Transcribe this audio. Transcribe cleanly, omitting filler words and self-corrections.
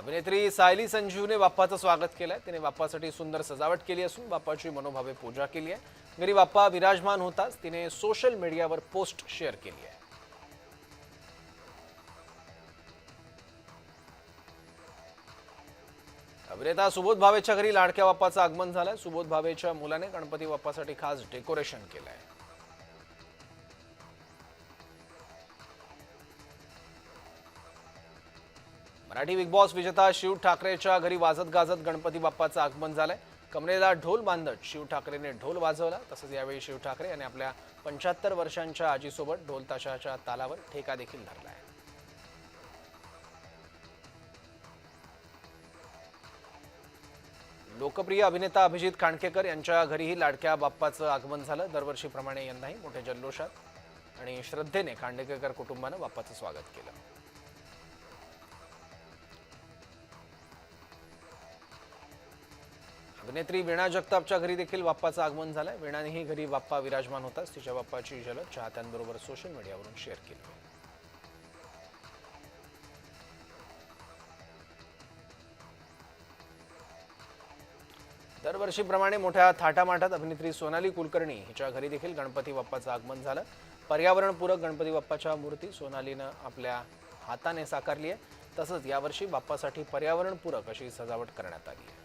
अभिनेत्री सायली संजीवने बाप्पाचं स्वागत केलंय. तिने बाप्पासाठी सुंदर सजावट केली असून बाप्पाची मनोभावे पूजा केली आहे. घरी बाप्पा विराजमान होताच तिने सोशल मीडियावर पोस्ट शेअर केली आहे. अभिनेता सुबोध भावेच्या घरी लाडक्या बाप्पाचं आगमन झालंय. सुबोध भावेच्या मुलाने गणपती बाप्पासाठी खास डेकोरेशन केलंय. मराठी बिग बॉस विजेता शिव ठाकरेच्या घरी वाजत गाजत गणपती बाप्पाचं आगमन झालंय. कमरेला ढोल बांधत शिव ठाकरेने ढोल वाजवला. तसंच यावेळी शिव ठाकरे यांनी आपल्या 75 वर्षांच्या आजीसोबत ढोल ताशाच्या तालावर ठेका देखील धरलाय. लोकप्रिय अभिनेता अभिजित काणकेकर यांच्या घरीही लाडक्या बाप्पाचं आगमन झालं. दरवर्षीप्रमाणे यंदाही मोठ्या जल्लोषात आणि श्रद्धेने काणकेकर कुटुंबानं बाप्पाचं स्वागत केलं. अभिनेत्री वीणा जगतापच्या घरी देखील बाप्पाचं आगमन झालंय. वीणानेही घरी बाप्पा विराजमान होताच तिच्या बाप्पाची झलक चाहत्यांबरोबर सोशल मीडियावरून शेअर केली. दरवर्षीप्रमाणे मोठ्या थाटामाटात अभिनेत्री सोनाली कुलकर्णी हिच्या घरी देखील गणपती बाप्पाचं आगमन झालं. पर्यावरणपूरक गणपती बाप्पाच्या मूर्ती सोनालीनं आपल्या हाताने साकारली आहे. तसंच यावर्षी बाप्पासाठी पर्यावरणपूरक अशी सजावट करण्यात आली आहे.